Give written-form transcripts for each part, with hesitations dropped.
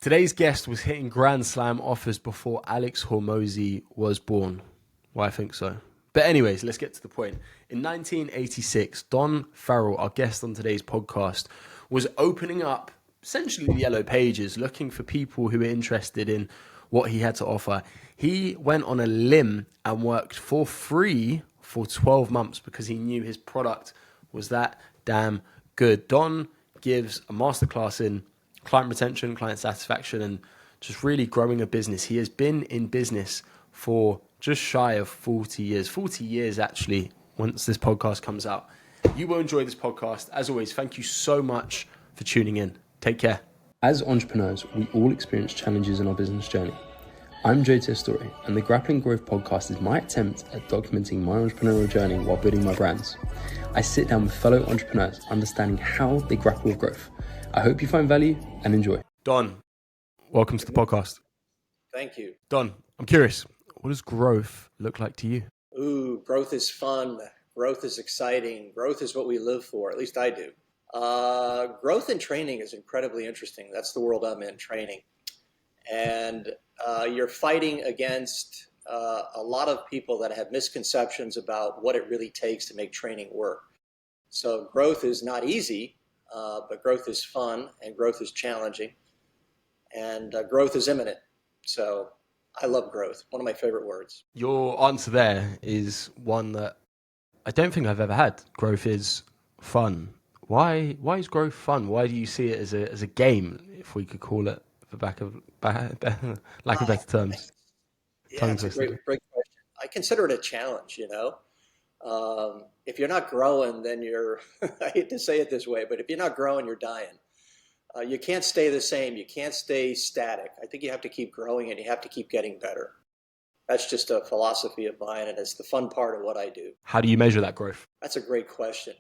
Today's guest was hitting Grandslam offers before Alex Hormozi was born. Well, I think so. But anyways, let's get to the point. In 1986, Don Farrell, our guest on today's podcast, was opening up essentially the yellow pages, looking for people who were interested in what he had to offer. He went on a limb and worked for free for 12 months because he knew his product was that damn good. Don gives a masterclass in client retention, client satisfaction, and just really growing a business. He has been in business for just shy of 40 years. 40 years, actually, once this podcast comes out. You will enjoy this podcast. As always, thank you so much for tuning in. Take care. As entrepreneurs, we all experience challenges in our business journey. I'm Joe Testori, and the Grappling Growth Podcast is my attempt at documenting my entrepreneurial journey while building my brands. I sit down with fellow entrepreneurs, understanding how they grapple with growth. I hope you find value and enjoy. Don, welcome to the podcast. Thank you. Don, I'm curious, what does growth look like to you? Ooh, growth is fun. Growth is exciting. Growth is what we live for. At least I do. Growth in training is incredibly interesting. That's the world I'm in, training. And you're fighting against a lot of people that have misconceptions about what it really takes to make training work. So growth is not easy, but growth is fun and growth is challenging and growth is imminent. So I love growth. One of my favorite words. Your answer there is one that I don't think I've ever had. Growth is fun. Why is growth fun? Why do you see it as a game, if we could call it, for lack of better terms? Yeah, it's a great question. I consider it a challenge, If you're not growing, then you're, I hate to say it this way, but if you're not growing, you're dying. You can't stay the same. You can't stay static. I think you have to keep growing and you have to keep getting better. That's just a philosophy of mine, and it's the fun part of what I do. How do you measure that growth? That's a great question.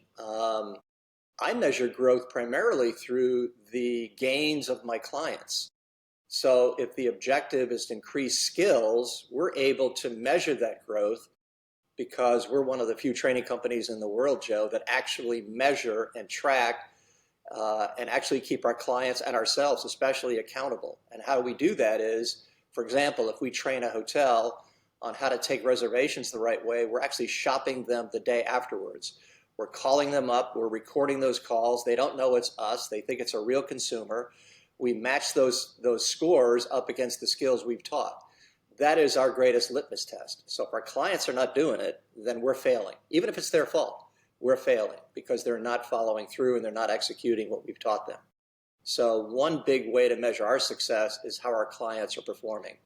I measure growth primarily through the gains of my clients. So if the objective is to increase skills, we're able to measure that growth because we're one of the few training companies in the world, Joe, that actually measure and track and actually keep our clients and ourselves especially accountable. And how we do that is, for example, if we train a hotel on how to take reservations the right way, we're actually shopping them the day afterwards. We're calling them up. We're recording those calls. They don't know it's us. They think it's a real consumer. We match those scores up against the skills we've taught. That is our greatest litmus test. So if our clients are not doing it, then we're failing. Even if it's their fault, we're failing because they're not following through and they're not executing what we've taught them. So one big way to measure our success is how our clients are performing.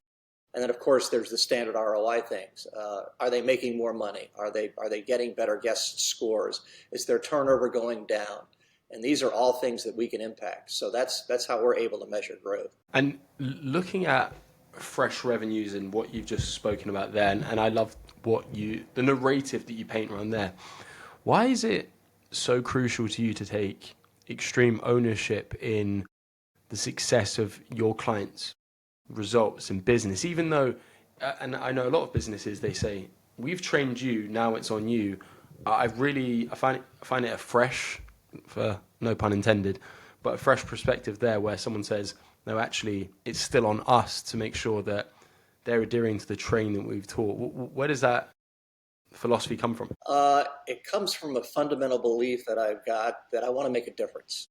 And then, of course, there's the standard ROI things. Are they making more money? Are they getting better guest scores? Is their turnover going down? And these are all things that we can impact. So that's how we're able to measure growth. And looking at fresh revenues and what you've just spoken about there, and I love the narrative that you paint around there. Why is it so crucial to you to take extreme ownership in the success of your clients' results in business, even though, and I know a lot of businesses, they say, we've trained you, now it's on you. I find it a fresh, for no pun intended, but a fresh perspective there where someone says, no, actually, it's still on us to make sure that they're adhering to the training that we've taught. Where does that philosophy come from? It comes from a fundamental belief that I've got that I want to make a difference.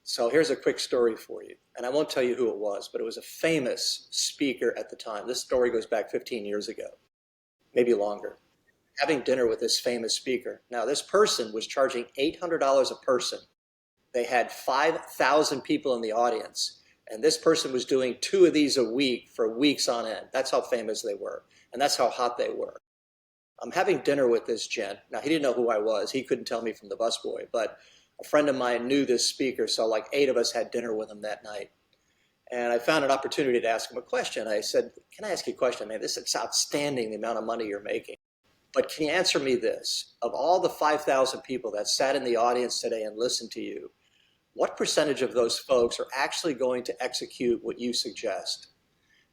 So here's a quick story for you. And I won't tell you who it was, but it was a famous speaker at the time. This story goes back 15 years ago, maybe longer. Having dinner with this famous speaker. Now, this person was charging $800 a person. They had 5,000 people in the audience. And this person was doing 2 of these a week for weeks on end. That's how famous they were. And that's how hot they were. I'm having dinner with this gent. Now, he didn't know who I was. He couldn't tell me from the busboy, but a friend of mine knew this speaker, so like 8 of us had dinner with him that night. And I found an opportunity to ask him a question. I said, can I ask you a question? Man, this is outstanding, the amount of money you're making. But can you answer me this? Of all the 5,000 people that sat in the audience today and listened to you, what percentage of those folks are actually going to execute what you suggest?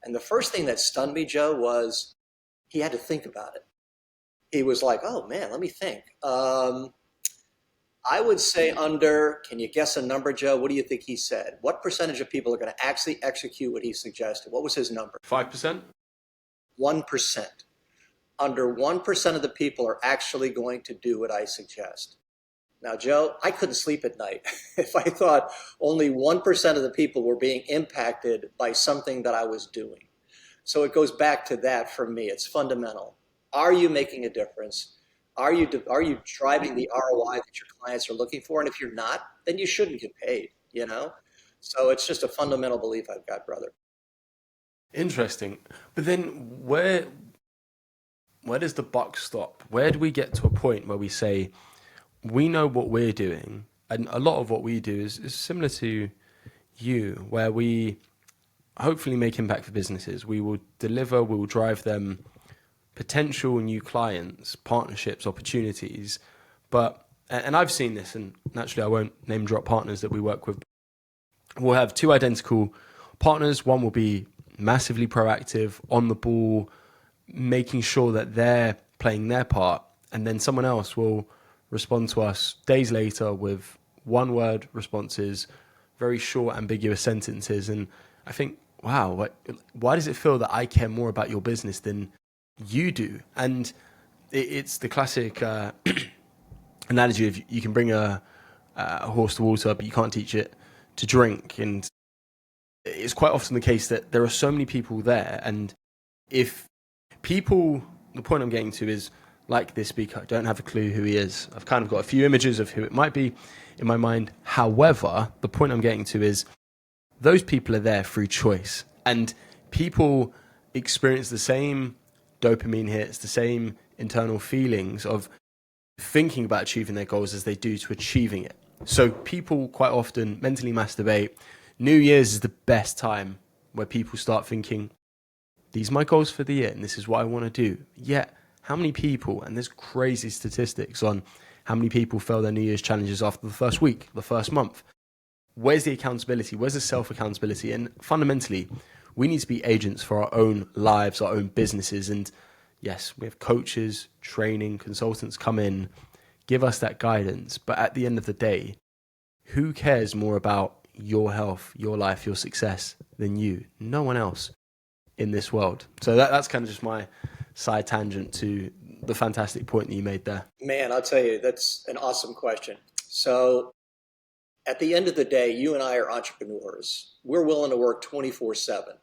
And the first thing that stunned me, Joe, was he had to think about it. He was like, oh man, let me think. I would say under, can you guess a number, Joe? What do you think he said? What percentage of people are going to actually execute what he suggested? What was his number? 5%? 1%. Under 1% of the people are actually going to do what I suggest. Now, Joe, I couldn't sleep at night if I thought only 1% of the people were being impacted by something that I was doing. So it goes back to that for me. It's fundamental. Are you making a difference? Are you driving the ROI that your clients are looking for? And if you're not, then you shouldn't get paid. So it's just a fundamental belief I've got, brother. Interesting. But then where does the buck stop? Where do we get to a point where we say, we know what we're doing, and a lot of what we do is similar to you, where we hopefully make impact for businesses. We will deliver, we will drive them potential new clients, partnerships, opportunities. And I've seen this, and naturally I won't name drop partners that we work with. We'll have two identical partners. One will be massively proactive, on the ball, making sure that they're playing their part. And then someone else will respond to us days later with one-word responses, very short, ambiguous sentences. And I think, wow, why does it feel that I care more about your business than you do? And it's the classic analogy of you can bring a horse to water, but you can't teach it to drink. And it's quite often the case that there are so many people there. And if people, the point I'm getting to is, like this speaker, I don't have a clue who he is. I've kind of got a few images of who it might be in my mind. However, the point I'm getting to is those people are there through choice. And people experience the same dopamine hits, the same internal feelings of thinking about achieving their goals as they do to achieving it. So people quite often mentally masturbate. New Year's is the best time where people start thinking, these are my goals for the year and this is what I want to do. Yet, how many people, and there's crazy statistics on how many people fail their New Year's challenges after the first week, the first month. Where's the accountability? Where's the self-accountability? And fundamentally, we need to be agents for our own lives, our own businesses. And yes, we have coaches, training, consultants come in, give us that guidance. But at the end of the day, who cares more about your health, your life, your success than you? No one else in this world. So that's kind of just my side tangent to the fantastic point that you made there. Man, I'll tell you, that's an awesome question. So at the end of the day, you and I are entrepreneurs. We're willing to work 24/7.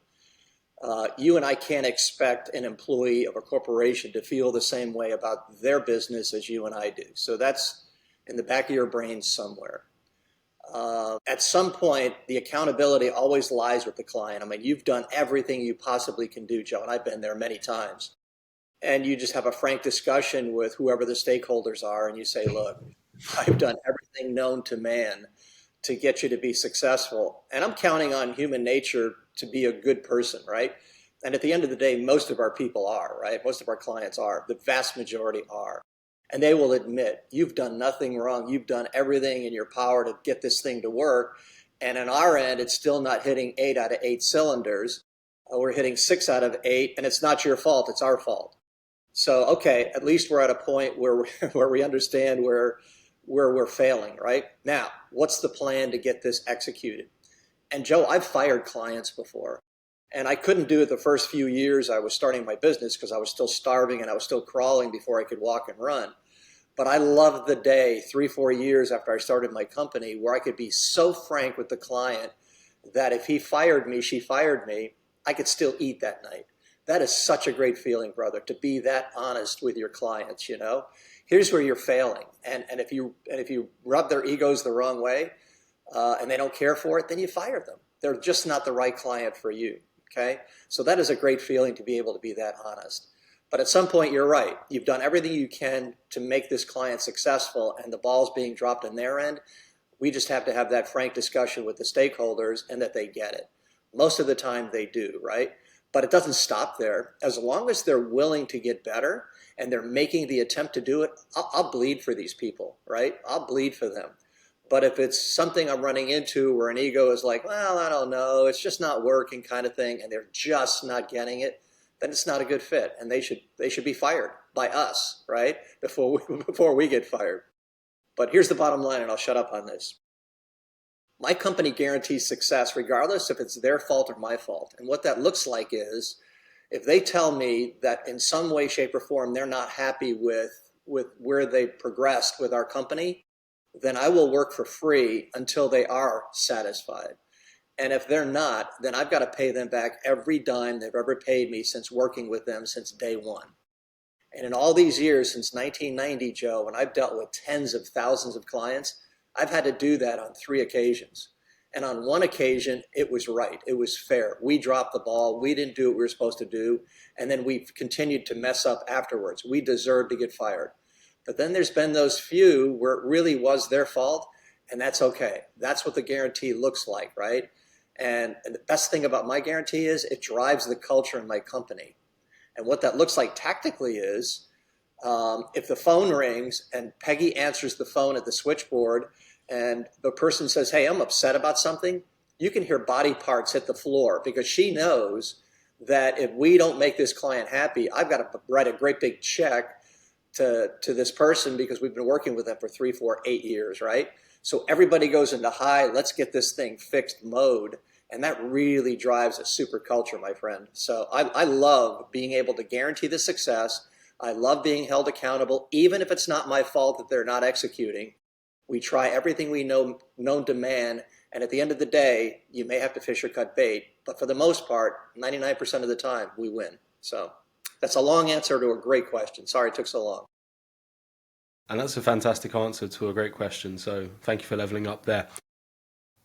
You and I can't expect an employee of a corporation to feel the same way about their business as you and I do. So that's in the back of your brain somewhere. At some point, the accountability always lies with the client. I mean, you've done everything you possibly can do, Joe, and I've been there many times. And you just have a frank discussion with whoever the stakeholders are, and you say, look, I've done everything known to man to get you to be successful. And I'm counting on human nature to be a good person, right? And at the end of the day, most of our people are, right? Most of our clients are. The vast majority are. And they will admit, you've done nothing wrong. You've done everything in your power to get this thing to work. And on our end, it's still not hitting 8 out of 8 cylinders. We're hitting 6 out of 8, and it's not your fault. It's our fault. So, okay, at least we're at a point where we understand where we're failing, right? Now, what's the plan to get this executed? And Joe, I've fired clients before, and I couldn't do it the first few years I was starting my business because I was still starving and I was still crawling before I could walk and run. But I loved the day 3-4 years after I started my company where I could be so frank with the client that if he fired me, she fired me, I could still eat that night. That is such a great feeling, brother, to be that honest with your clients, you know. Here's where you're failing. And if you rub their egos the wrong way and they don't care for it, then you fire them. They're just not the right client for you, okay? So that is a great feeling to be able to be that honest. But at some point, you're right. You've done everything you can to make this client successful, and the ball's being dropped on their end. We just have to have that frank discussion with the stakeholders and that they get it. Most of the time, they do, right? But it doesn't stop there. As long as they're willing to get better and they're making the attempt to do it, I'll bleed for these people, right? I'll bleed for them. But if it's something I'm running into where an ego is like, well, I don't know, it's just not working kind of thing, and they're just not getting it, then it's not a good fit. And they should be fired by us, right? Before we get fired. But here's the bottom line, and I'll shut up on this. My company guarantees success regardless if it's their fault or my fault. And what that looks like is if they tell me that in some way, shape, or form they're not happy with where they progressed with our company, then I will work for free until they are satisfied. And if they're not, then I've got to pay them back every dime they've ever paid me since working with them since day one. And in all these years, since 1990, Joe, when I've dealt with tens of thousands of clients, I've had to do that on 3 occasions. And on one occasion, it was right. It was fair. We dropped the ball. We didn't do what we were supposed to do. And then we continued to mess up afterwards. We deserved to get fired. But then there's been those few where it really was their fault, and that's okay. That's what the guarantee looks like, right? And the best thing about my guarantee is it drives the culture in my company. And what that looks like tactically is if the phone rings and Peggy answers the phone at the switchboard and the person says, hey, I'm upset about something, you can hear body parts hit the floor because she knows that if we don't make this client happy, I've got to write a great big check to this person because we've been working with them for 3, 4, 8 years, right? So everybody goes into high, let's get this thing fixed mode. And that really drives a super culture, my friend. So I love being able to guarantee the success. I love being held accountable, even if it's not my fault that they're not executing. We try everything we know known to man. And at the end of the day, you may have to fish or cut bait. But for the most part, 99% of the time, we win. So that's a long answer to a great question. Sorry it took so long. And that's a fantastic answer to a great question. So thank you for leveling up there.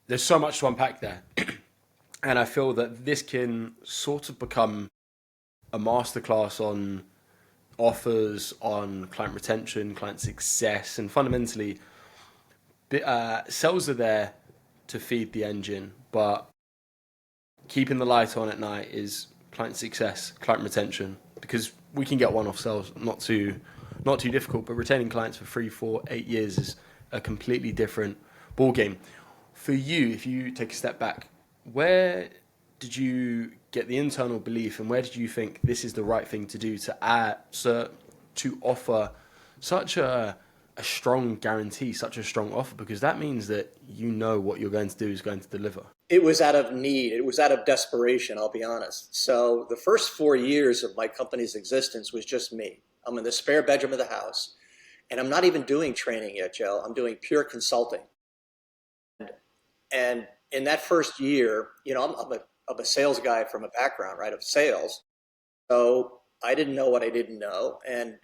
There's so much to unpack there. And I feel that this can sort of become a masterclass on offers, on client retention, client success, and fundamentally, sales are there to feed the engine, but keeping the light on at night is client success, client retention, because we can get one-off sales, not too difficult, but retaining clients for 3, 4, 8 years is a completely different ballgame. For you, if you take a step back, where did you get the internal belief and where did you think this is the right thing to do to offer such a strong guarantee, such a strong offer? Because that means that you know what you're going to do is going to deliver. It was out of need. It was out of desperation, I'll be honest. So the first 4 years of my company's existence was just me. I'm in the spare bedroom of the house, and I'm not even doing training yet, Joe. I'm doing pure consulting. And in that first year, you know, I'm a sales guy from a background, right, of sales. So I didn't know what I didn't know. And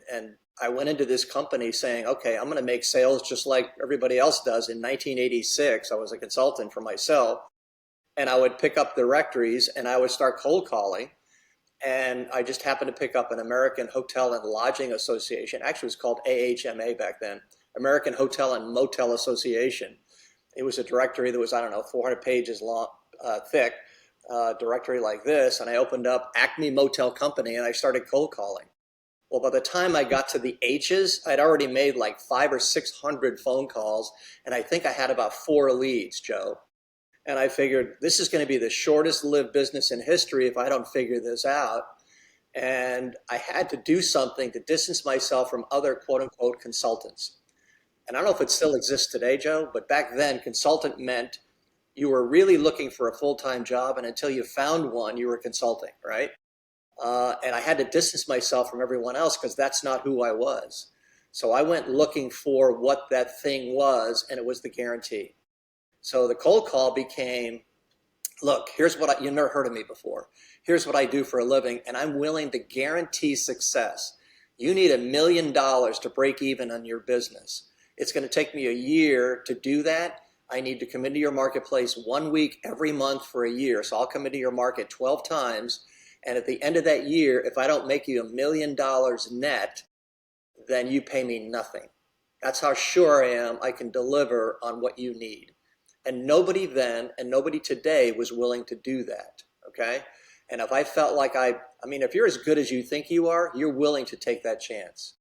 I went into this company saying, okay, I'm going to make sales just like everybody else does. In 1986, I was a consultant for myself. And I would pick up directories and I would start cold calling. And I just happened to pick up an American Hotel and Lodging Association. Actually, it was called AHMA back then, American Hotel and Motel Association. It was a directory that was, 400 pages long, thick, directory like this. And I opened up Acme Motel Company and I started cold calling. Well, by the time I got to the H's, I'd already made like 500 or 600 phone calls. And I think I had about 4 leads, Joe. And I figured this is going to be the shortest lived business in history if I don't figure this out. And I had to do something to distance myself from other quote unquote consultants. And I don't know if it still exists today, Joe, but back then consultant meant you were really looking for a full-time job. And until you found one, you were consulting, right? And I had to distance myself from everyone else because that's not who I was. So I went looking for what that thing was, and it was the guarantee. So the cold call became, look, here's what you've never heard of me before. Here's what I do for a living, and I'm willing to guarantee success. You need $1 million to break even on your business. It's going to take me a year to do that. I need to come into your marketplace 1 week every month for a year. So I'll come into your market 12 times. And at the end of that year, if I don't make you $1 million net, then you pay me nothing. That's how sure I am I can deliver on what you need. And nobody then and nobody today was willing to do that, okay? And if I felt like if you're as good as you think you are, you're willing to take that chance.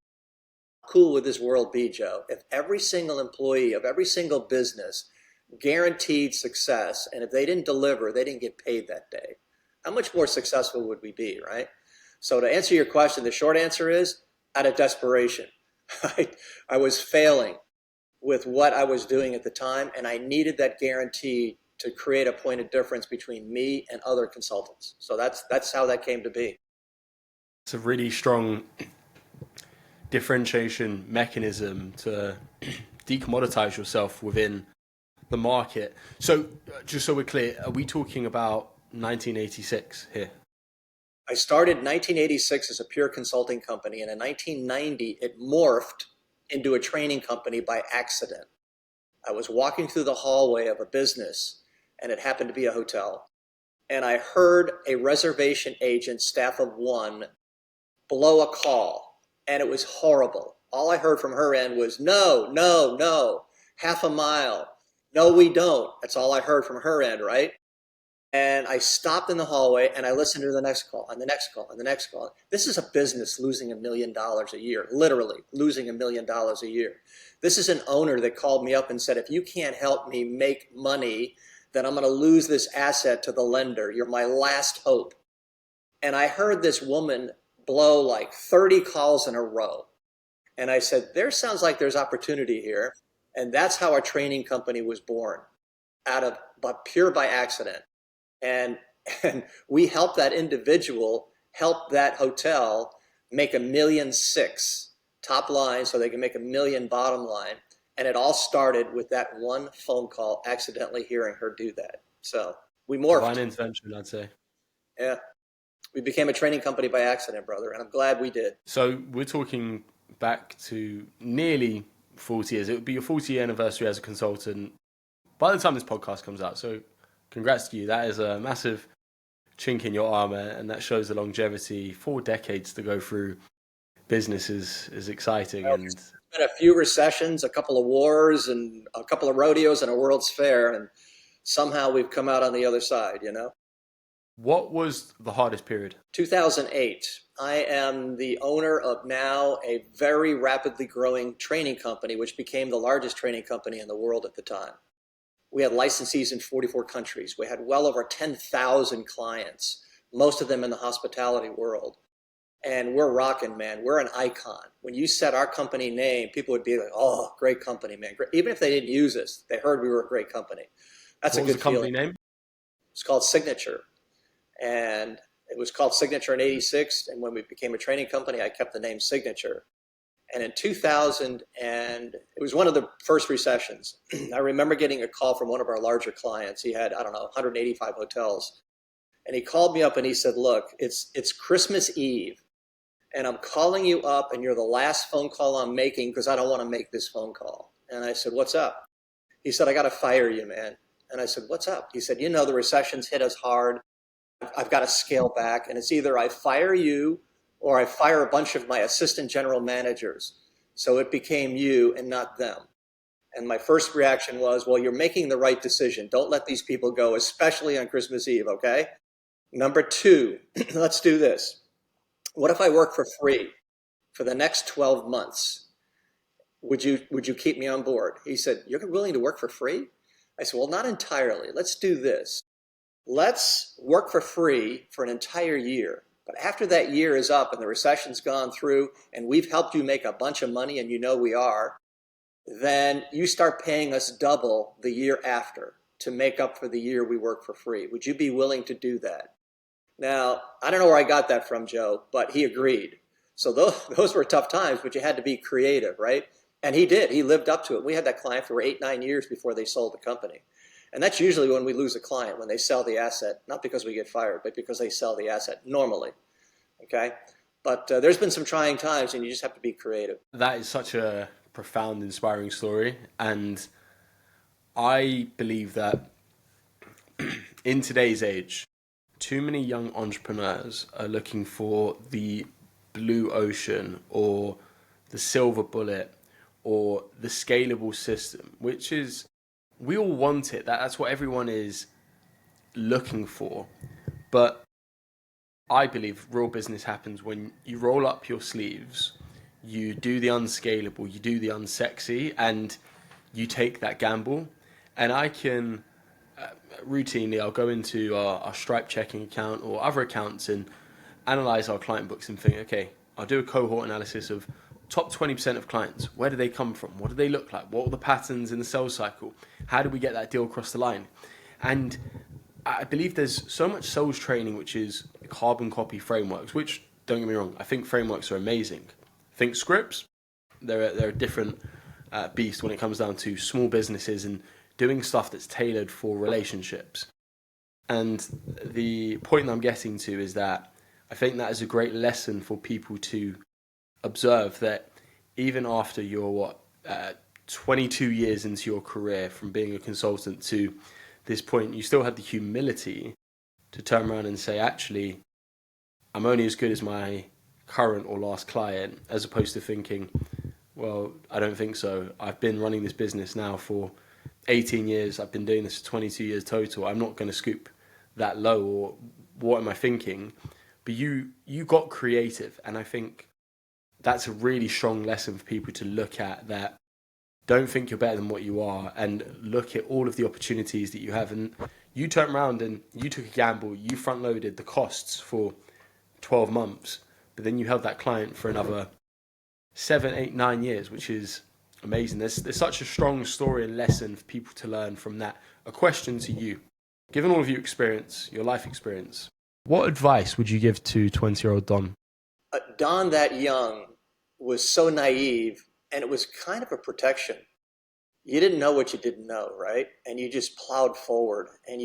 How cool would this world be, Joe, if every single employee of every single business guaranteed success, and if they didn't deliver, they didn't get paid that day? How much more successful would we be, right? So to answer your question, the short answer is out of desperation. I was failing. with what I was doing at the time, and I needed that guarantee to create a point of difference between me and other consultants. So that's how that came to be. It's a really strong differentiation mechanism to decommoditize yourself within the market. So just so we're clear, are we talking about 1986 here? I started in 1986 as a pure consulting company, and in 1990, it morphed into a training company by accident. I was walking through the hallway of a business, and it happened to be a hotel. And I heard a reservation agent, staff of one, blow a call, and it was horrible. All I heard from her end was, no, no, no, half a mile. No, we don't. That's all I heard from her end, right? And I stopped in the hallway and I listened to the next call and the next call and the next call. This is a business losing $1 million a year, literally losing $1 million a year. This is an owner that called me up and said, if you can't help me make money, then I'm going to lose this asset to the lender. You're my last hope. And I heard this woman blow like 30 calls in a row. And I said, there sounds like there's opportunity here. And that's how our training company was born, but pure by accident. And we helped that individual help that hotel make $1.6 million top line so they can make $1 million bottom line. And it all started with that one phone call, accidentally hearing her do that. So we morphed. Divine intervention, I'd say. Yeah. We became a training company by accident, brother. And I'm glad we did. So we're talking back to nearly 40 years. It would be your 40-year anniversary as a consultant by the time this podcast comes out. So congrats to you. That is a massive chink in your armor, and that shows the longevity. 4 decades to go through business is exciting. Well, and it's been a few recessions, a couple of wars, and a couple of rodeos and a World's Fair, and somehow we've come out on the other side, you know? What was the hardest period? 2008. I am the owner of now a very rapidly growing training company, which became the largest training company in the world at the time. We had licensees in 44 countries. We had well over 10,000 clients, most of them in the hospitality world. And we're rocking, man. We're an icon. When you said our company name, people would be like, oh, great company, man. Even if they didn't use us, they heard we were a great company. That's What a good was the company feeling. name? It's called Signature. And it was called Signature in 86. And when we became a training company, I kept the name Signature. And in 2000, and it was one of the first recessions, I remember getting a call from one of our larger clients. He had, 185 hotels. And he called me up and he said, look, it's Christmas Eve. And I'm calling you up and you're the last phone call I'm making because I don't want to make this phone call. And I said, what's up? He said, I got to fire you, man. And I said, what's up? He said, the recession's hit us hard. I've got to scale back. And it's either I fire you or I fire a bunch of my assistant general managers. So it became you and not them. And my first reaction was, well, you're making the right decision. Don't let these people go, especially on Christmas Eve, okay? Number 2, let's do this. What if I work for free for the next 12 months? Would you keep me on board? He said, you're willing to work for free? I said, well, not entirely. Let's do this. Let's work for free for an entire year. But after that year is up and the recession's gone through and we've helped you make a bunch of money, and we are, then you start paying us double the year after to make up for the year we work for free. Would you be willing to do that? Now, I don't know where I got that from, Joe, but he agreed. So those were tough times, but you had to be creative, right? And he did. He lived up to it. We had that client for 8-9 years before they sold the company. And that's usually when we lose a client, when they sell the asset, not because we get fired, but because they sell the asset normally, okay? But there's been some trying times, and you just have to be creative. That is such a profound, inspiring story. And I believe that in today's age, too many young entrepreneurs are looking for the blue ocean or the silver bullet or the scalable system, which is, we all want it. That's what everyone is looking for. But I believe real business happens when you roll up your sleeves, you do the unscalable, you do the unsexy, and you take that gamble. And I can routinely, I'll go into our Stripe checking account or other accounts and analyze our client books and think, okay, I'll do a cohort analysis of top 20% of clients, where do they come from? What do they look like? What are the patterns in the sales cycle? How do we get that deal across the line? And I believe there's so much sales training, which is carbon copy frameworks, which, don't get me wrong, I think frameworks are amazing. I think scripts, they're a different beast when it comes down to small businesses and doing stuff that's tailored for relationships. And the point that I'm getting to is that I think that is a great lesson for people to observe, that even after you're 22 years into your career from being a consultant to this point, you still had the humility to turn around and say, actually, I'm only as good as my current or last client, as opposed to thinking, well, I don't think so. I've been running this business now for 18 years. I've been doing this for 22 years total. I'm not going to scoop that low, or what am I thinking? But you got creative. And I think that's a really strong lesson for people to look at, that don't think you're better than what you are, and look at all of the opportunities that you have. And you turned around and you took a gamble. You front loaded the costs for 12 months, but then you held that client for another 7, 8, 9 years, which is amazing. There's such a strong story and lesson for people to learn from that. A question to you, given all of your experience, your life experience, what advice would you give to 20-year-old Don? Don, that young, was so naive, and it was kind of a protection. You didn't know what you didn't know, right? And you just plowed forward, and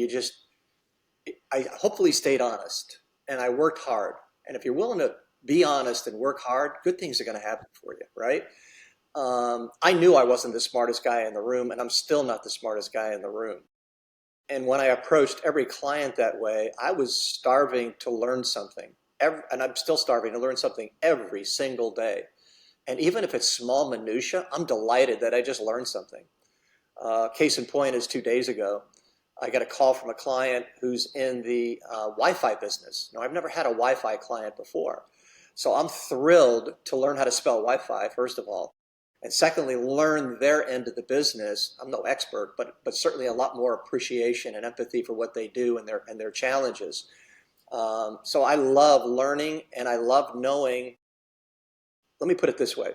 I hopefully stayed honest, and I worked hard. And if you're willing to be honest and work hard, good things are going to happen for you, right? I knew I wasn't the smartest guy in the room, and I'm still not the smartest guy in the room. And when I approached every client that way, I was starving to learn something. And I'm still starving to learn something every single day. And even if it's small minutia, I'm delighted that I just learned something. Case in point is 2 days ago, I got a call from a client who's in the Wi-Fi business. Now, I've never had a Wi-Fi client before. So I'm thrilled to learn how to spell Wi-Fi, first of all. And secondly, learn their end of the business. I'm no expert, but certainly a lot more appreciation and empathy for what they do and their challenges. So I love learning, and I love knowing. Let me put it this way.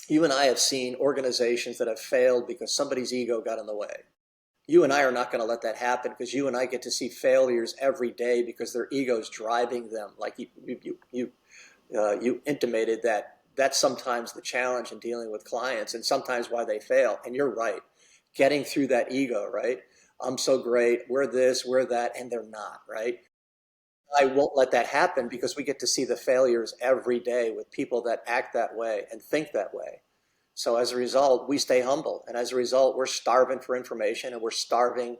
You and I have seen organizations that have failed because somebody's ego got in the way. You and I are not going to let that happen, because you and I get to see failures every day because their ego's driving them. Like you intimated that that's sometimes the challenge in dealing with clients, and sometimes why they fail. And you're right. Getting through that ego, right? I'm so great. We're this, we're that, and they're not, right? I won't let that happen, because we get to see the failures every day with people that act that way and think that way. So as a result, we stay humble. And as a result, we're starving for information, and we're starving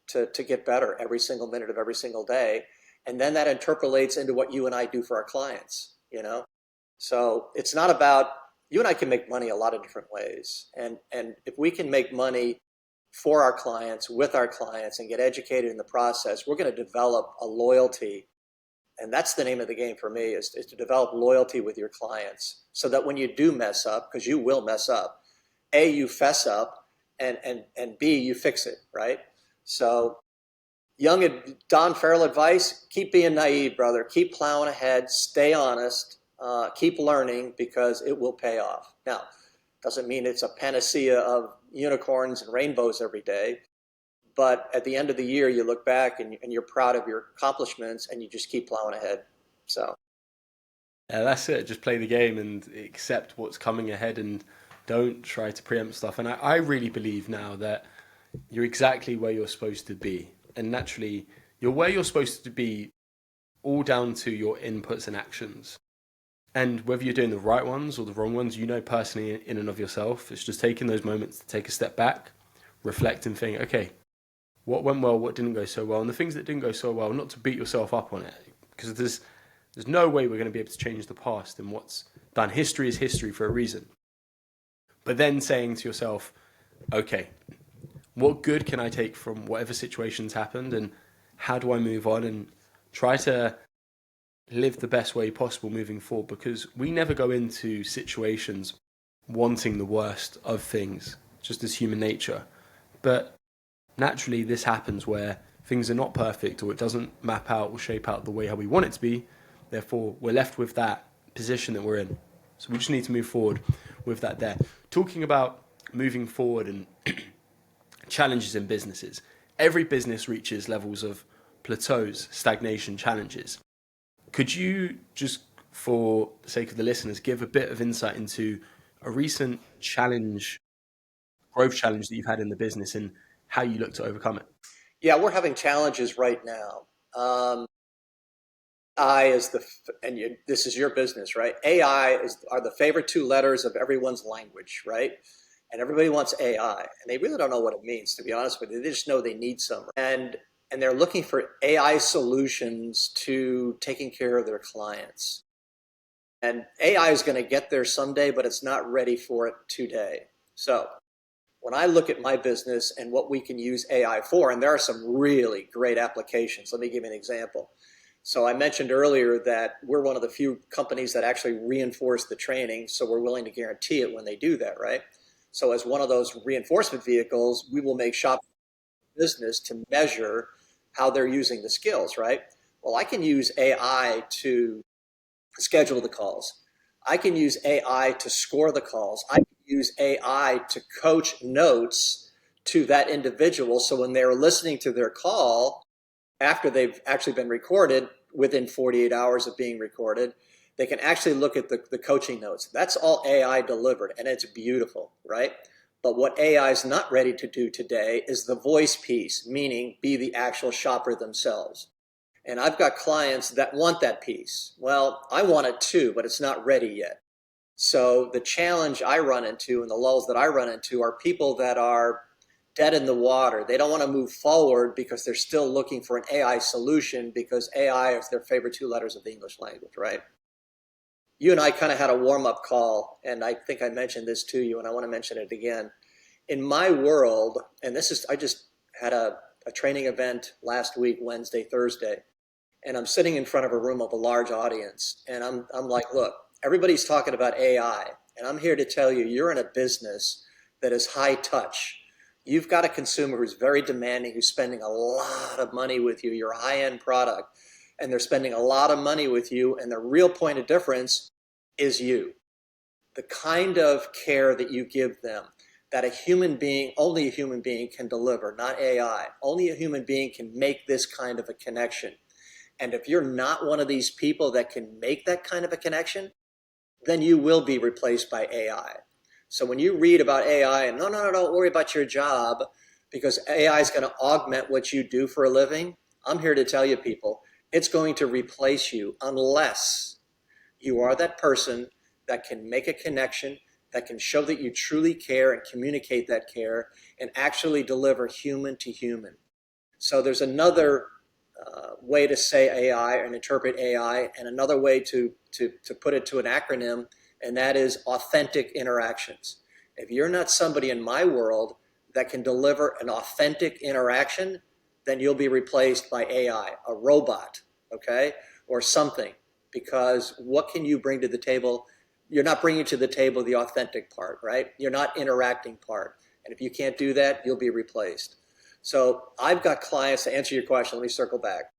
to get better every single minute of every single day. And then that interpolates into what you and I do for our clients, you know? So it's not about, you and I can make money a lot of different ways. And if we can make money for our clients, with our clients, and get educated in the process, we're going to develop a loyalty. And that's the name of the game for me, is to develop loyalty with your clients, so that when you do mess up, because you will mess up, A, you fess up, and B, you fix it, right? So Don Farrell advice, keep being naive, brother. Keep plowing ahead, stay honest, keep learning, because it will pay off. Now, doesn't mean it's a panacea of unicorns and rainbows every day. But at the end of the year, you look back and you're proud of your accomplishments, and you just keep plowing ahead. So, yeah, that's it. Just play the game and accept what's coming ahead, and don't try to preempt stuff. And I really believe now that you're exactly where you're supposed to be. And naturally, you're where you're supposed to be, all down to your inputs and actions. And whether you're doing the right ones or the wrong ones, you know personally in and of yourself. It's just taking those moments to take a step back, reflect, and think, okay, what went well, what didn't go so well, and the things that didn't go so well, not to beat yourself up on it, because there's no way we're going to be able to change the past, and what's done. History is history for a reason. But then saying to yourself, okay, what good can I take from whatever situation's happened, and how do I move on and try to live the best way possible moving forward? Because we never go into situations wanting the worst of things, just as human nature. But naturally, this happens where things are not perfect, or it doesn't map out or shape out the way how we want it to be. Therefore, we're left with that position that we're in. So we just need to move forward with that there. Talking about moving forward and challenges in businesses. Every business reaches levels of plateaus, stagnation, challenges. Could you just, for the sake of the listeners, give a bit of insight into a recent growth challenge that you've had in the business and how you look to overcome it? Yeah, we're having challenges right now. AI is this is your business, right? are the favorite two letters of everyone's language, right? And everybody wants AI, and they really don't know what it means, to be honest with you. They just know they need some, and they're looking for AI solutions to taking care of their clients. And AI is going to get there someday, but it's not ready for it today. So when I look at my business and what we can use AI for, and there are some really great applications. Let me give you an example. So I mentioned earlier that we're one of the few companies that actually reinforce the training, so we're willing to guarantee it when they do that, right? So as one of those reinforcement vehicles, we will make shop business to measure how they're using the skills, right? Well, I can use AI to schedule the calls. I can use AI to score the calls. I can use AI to coach notes to that individual. So when they're listening to their call, after they've actually been recorded, within 48 hours of being recorded, they can actually look at the coaching notes. That's all AI delivered, and it's beautiful, right? But what AI is not ready to do today is the voice piece, meaning be the actual shopper themselves. And I've got clients that want that piece. Well, I want it too, but it's not ready yet. So the challenge I run into and the lulls that I run into are people that are dead in the water. They don't want to move forward because they're still looking for an AI solution, because AI is their favorite two letters of the English language, right? You and I kind of had a warm-up call, and I think I mentioned this to you, and I want to mention it again. In my world, and I just had a training event last week, Wednesday, Thursday, and I'm sitting in front of a room of a large audience, and I'm like, look, everybody's talking about AI, and I'm here to tell you, you're in a business that is high touch. You've got a consumer who's very demanding, who's spending a lot of money with you, your high-end product, and they're spending a lot of money with you, and the real point of difference is you. The kind of care that you give them, that only a human being can deliver, not AI. Only a human being can make this kind of a connection. And if you're not one of these people that can make that kind of a connection, then you will be replaced by AI. So when you read about AI, and no, don't worry about your job, because AI is going to augment what you do for a living, I'm here to tell you, people, it's going to replace you unless you are that person that can make a connection, that can show that you truly care and communicate that care and actually deliver human to human. So there's another way to say AI and interpret AI, and another way to put it to an acronym, and that is authentic interactions. If you're not somebody in my world that can deliver an authentic interaction, then you'll be replaced by AI, a robot, okay, or something. Because what can you bring to the table? You're not bringing to the table the authentic part, right? You're not interacting part. And if you can't do that, you'll be replaced. So I've got clients, to answer your question, let me circle back.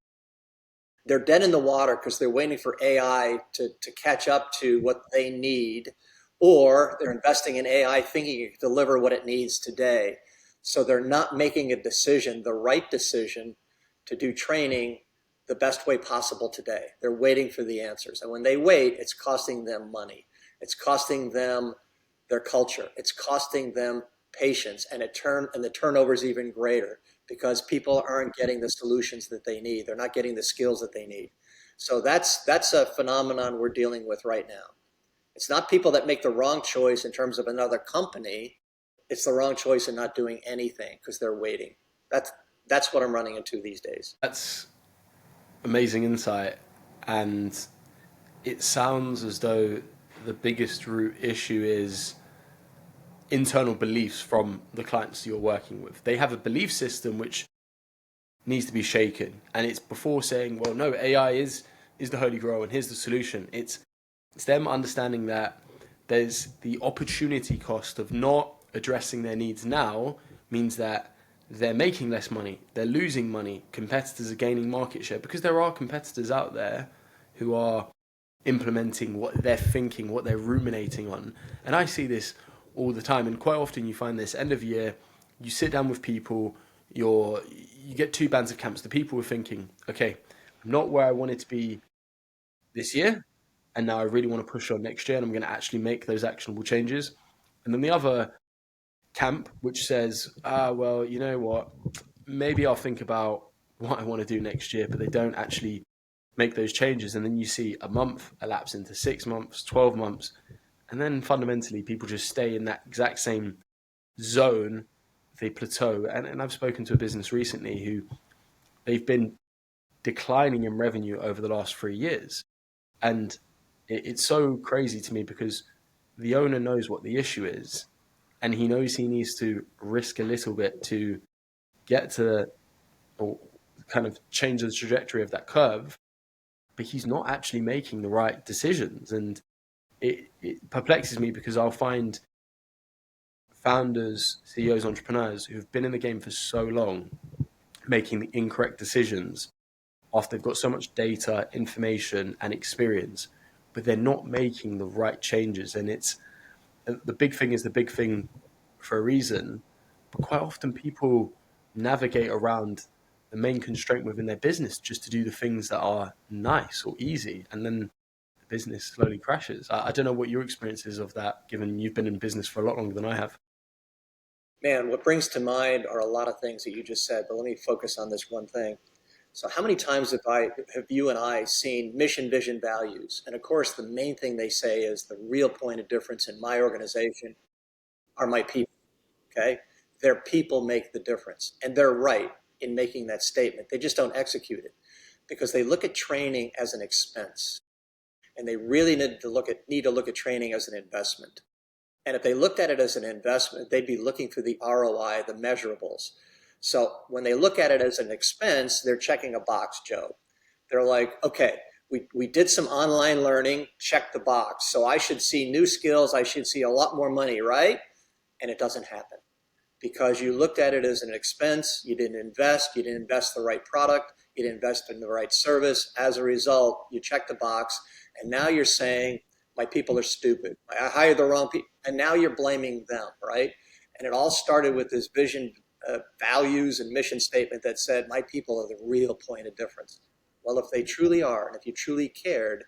They're dead in the water because they're waiting for AI to catch up to what they need, or they're investing in AI thinking it can deliver what it needs today. So they're not making a decision, the right decision, to do training the best way possible today. They're waiting for the answers. And when they wait, it's costing them money. It's costing them their culture. It's costing them patience, and the turnover is even greater because people aren't getting the solutions that they need. They're not getting the skills that they need. So that's a phenomenon we're dealing with right now. It's not people that make the wrong choice in terms of another company. It's the wrong choice in not doing anything because they're waiting. That's what I'm running into these days. That's amazing insight, and it sounds as though the biggest root issue is internal beliefs from the clients you're working with. They have a belief system which needs to be shaken, and it's before saying, well, no, AI is the holy grail and here's the solution. It's them understanding that there's the opportunity cost of not addressing their needs now means that they're making less money, they're losing money, competitors are gaining market share, because there are competitors out there who are implementing what they're thinking, what they're ruminating on. And I see this all the time. And quite often you find this end of year, you sit down with people, you get two bands of camps. The people are thinking, okay, I'm not where I wanted to be this year, and now I really want to push on next year, and I'm going to actually make those actionable changes. And then the other camp, which says, well, you know what, maybe I'll think about what I want to do next year, but they don't actually make those changes. And then you see a month elapse into 6 months, 12 months, and then fundamentally people just stay in that exact same zone. They plateau. And I've spoken to a business recently who they've been declining in revenue over the last 3 years. And it's so crazy to me because the owner knows what the issue is, and he knows he needs to risk a little bit to get to, or kind of change the trajectory of that curve, but he's not actually making the right decisions. And it perplexes me because I'll find founders, CEOs, entrepreneurs who've been in the game for so long making the incorrect decisions after they've got so much data, information, and experience, but they're not making the right changes. And it's the big thing is the big thing for a reason, but quite often people navigate around the main constraint within their business just to do the things that are nice or easy, and then the business slowly crashes. I don't know what your experience is of that, given you've been in business for a lot longer than I have. Man, what brings to mind are a lot of things that you just said, but let me focus on this one thing. So how many times have you and I seen mission, vision, values? And of course, the main thing they say is the real point of difference in my organization are my people, okay? Their people make the difference. And they're right in making that statement. They just don't execute it because they look at training as an expense. And they really need to look at training as an investment. And if they looked at it as an investment, they'd be looking for the ROI, the measurables. So when they look at it as an expense, they're checking a box, Joe. They're like, okay, we did some online learning, check the box. So I should see new skills. I should see a lot more money, right? And it doesn't happen because you looked at it as an expense. You didn't invest the right product. You didn't invest in the right service. As a result, you check the box. And now you're saying, my people are stupid. I hired the wrong people. And now you're blaming them, right? And it all started with this vision, values and mission statement that said, my people are the real point of difference. Well, if they truly are, and if you truly cared,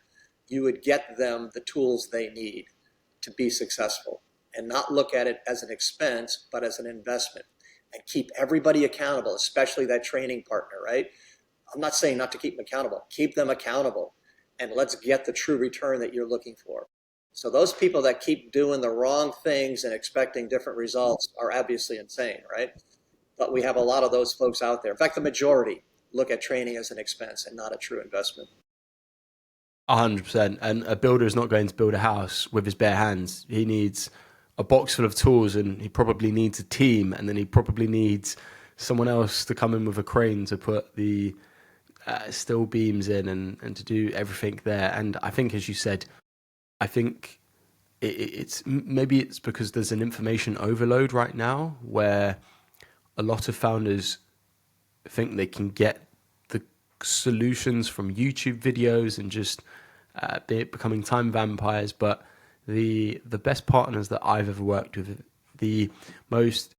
you would get them the tools they need to be successful and not look at it as an expense, but as an investment, and keep everybody accountable, especially that training partner, right? I'm not saying not to keep them accountable. Keep them accountable, and let's get the true return that you're looking for. So those people that keep doing the wrong things and expecting different results are obviously insane, right? But we have a lot of those folks out there. In fact, the majority look at training as an expense and not a true investment. 100%. And a builder is not going to build a house with his bare hands. He needs a box full of tools, and he probably needs a team, and then he probably needs someone else to come in with a crane to put the steel beams in and to do everything there. And I think, as you said, I think it's because there's an information overload right now where a lot of founders think they can get the solutions from YouTube videos and just becoming time vampires. But the best partners that I've ever worked with, the most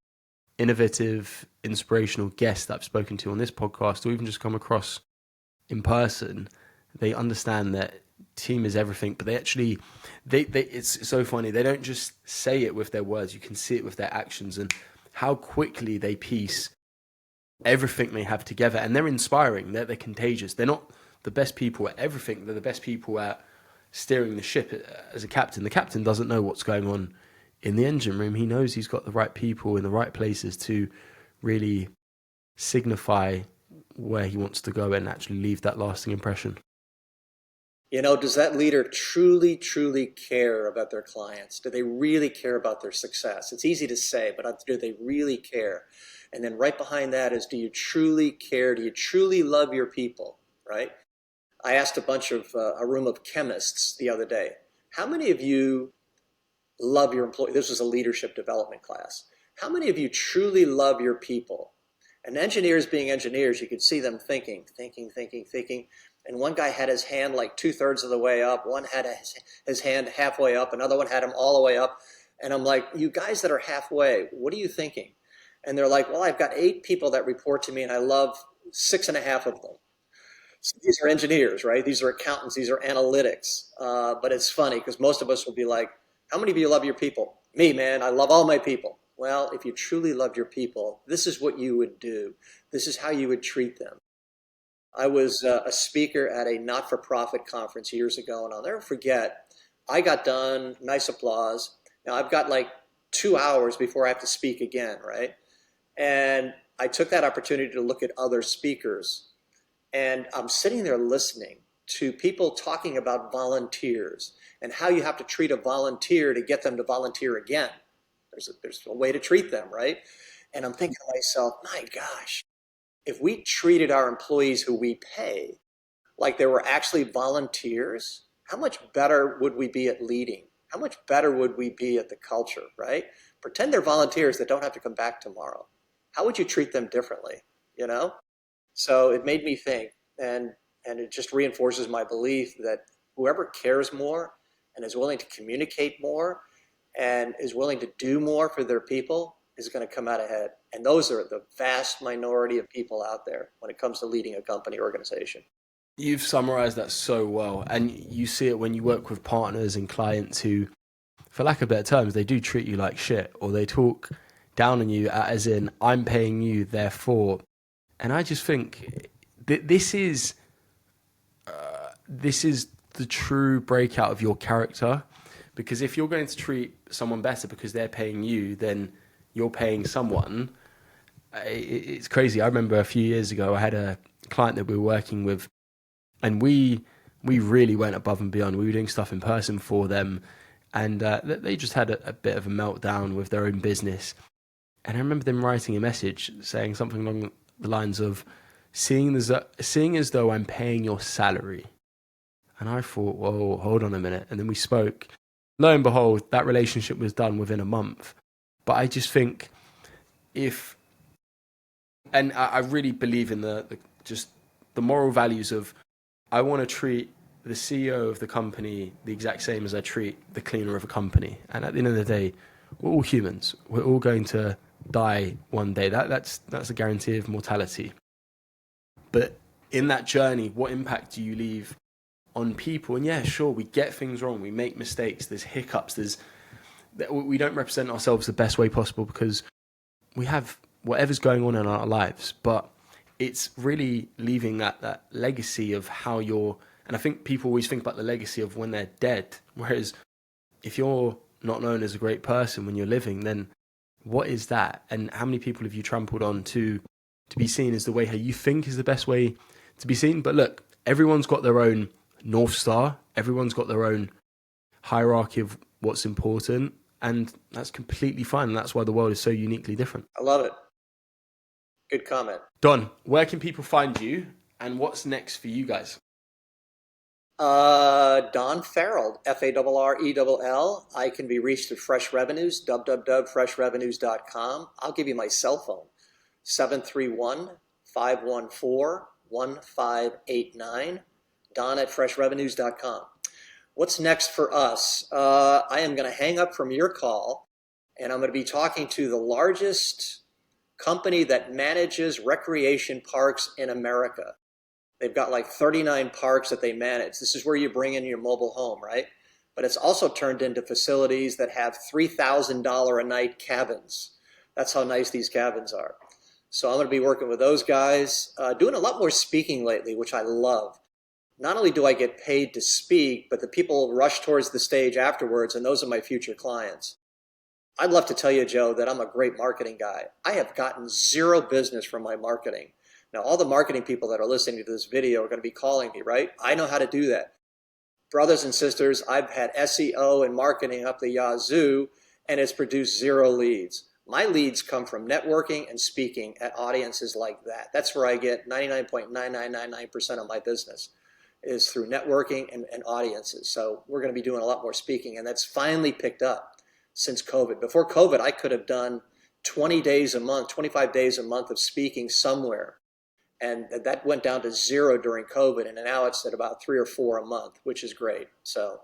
innovative, inspirational guests that I've spoken to on this podcast, or even just come across in person, they understand that team is everything, but they actually, it's so funny. They don't just say it with their words. You can see it with their actions and how quickly they piece everything they have together. And they're inspiring. They're contagious. They're not the best people at everything. They're the best people at steering the ship as a captain. The captain doesn't know what's going on in the engine room. He knows he's got the right people in the right places to really signify where he wants to go and actually leave that lasting impression. You know, does that leader truly, truly care about their clients? Do they really care about their success? It's easy to say, but do they really care? And then right behind that is, do you truly care? Do you truly love your people, right? I asked a room of chemists the other day, how many of you love your employees? This was a leadership development class. How many of you truly love your people? And engineers being engineers, you could see them thinking. And one guy had his hand like 2/3 of the way up. One had his hand halfway up. Another one had him all the way up. And I'm like, you guys that are halfway, what are you thinking? And they're like, well, I've got 8 people that report to me and I love 6.5 of them. So these are engineers, right? These are accountants. These are analytics. But it's funny because most of us will be like, how many of you love your people? Me, man, I love all my people. Well, if you truly loved your people, this is what you would do. This is how you would treat them. I was a speaker at a not-for-profit conference years ago, and I'll never forget, I got done, nice applause. Now I've got like 2 hours before I have to speak again, right? And I took that opportunity to look at other speakers. And I'm sitting there listening to people talking about volunteers and how you have to treat a volunteer to get them to volunteer again. There's a way to treat them, right? And I'm thinking to myself, my gosh, if we treated our employees who we pay like they were actually volunteers, how much better would we be at leading? How much better would we be at the culture, right? Pretend they're volunteers that don't have to come back tomorrow. How would you treat them differently, you know? So it made me think, and it just reinforces my belief that whoever cares more and is willing to communicate more and is willing to do more for their people is going to come out ahead. And those are the vast minority of people out there when it comes to leading a company organization. You've summarized that so well. And you see it when you work with partners and clients who, for lack of better terms, they do treat you like shit, or they talk down on you as in, I'm paying you, therefore. And I just think this is the true breakout of your character. Because if you're going to treat someone better because they're paying you, then you're paying someone. It's crazy. I remember a few years ago, I had a client that we were working with, and we really went above and beyond. We were doing stuff in person for them, and they just had a bit of a meltdown with their own business. And I remember them writing a message saying something along the lines of, seeing as though I'm paying your salary. And I thought, whoa, hold on a minute. And then we spoke. Lo and behold, that relationship was done within a month. But I just think I really believe in the moral values of, I want to treat the CEO of the company the exact same as I treat the cleaner of a company. And at the end of the day, we're all humans. We're all going to die one day. That's a guarantee of mortality. But in that journey, what impact do you leave on people? And yeah, sure, we get things wrong. We make mistakes. There's hiccups. We don't represent ourselves the best way possible because we have whatever's going on in our lives. But it's really leaving that legacy of how you're, and I think people always think about the legacy of when they're dead. Whereas if you're not known as a great person when you're living, then what is that? And how many people have you trampled on to be seen as the way how you think is the best way to be seen? But look, everyone's got their own North Star. Everyone's got their own hierarchy of what's important. And that's completely fine. And that's why the world is so uniquely different. I love it. Good comment. Don, where can people find you and what's next for you guys? Don Farrell, Farrell. I can be reached at Fresh Revenues, www.freshrevenues.com. I'll give you my cell phone, 731-514-1589, Don at freshrevenues.com. What's next for us? I am going to hang up from your call, and I'm going to be talking to the largest company that manages recreation parks in America. They've got like 39 parks that they manage. This is where you bring in your mobile home, right? But it's also turned into facilities that have $3,000 a night cabins. That's how nice these cabins are. So I'm going to be working with those guys, doing a lot more speaking lately, which I love. Not only do I get paid to speak, but the people rush towards the stage afterwards, and those are my future clients. I'd love to tell you, Joe, that I'm a great marketing guy. I have gotten zero business from my marketing. Now, all the marketing people that are listening to this video are going to be calling me, right? I know how to do that. Brothers and sisters, I've had SEO and marketing up the yazoo, and it's produced zero leads. My leads come from networking and speaking at audiences like that. That's where I get 99.9999% of my business, is through networking and audiences. So we're going to be doing a lot more speaking, and that's finally picked up since COVID. Before COVID, I could have done 20 days a month, 25 days a month of speaking somewhere. And that went down to 0 during COVID. And now it's at about 3 or 4 a month, which is great. So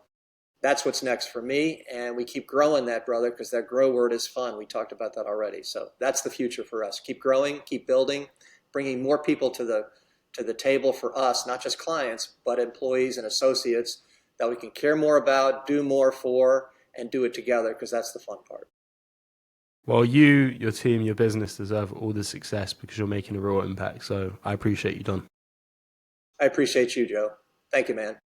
that's what's next for me. And we keep growing that, brother, because that grow word is fun. We talked about that already. So that's the future for us. Keep growing, keep building, bringing more people to the table for us, not just clients, but employees and associates that we can care more about, do more for, and do it together, because that's the fun part. Well, you, your team, your business deserve all the success because you're making a real impact. So I appreciate you, Don. I appreciate you, Joe. Thank you, man.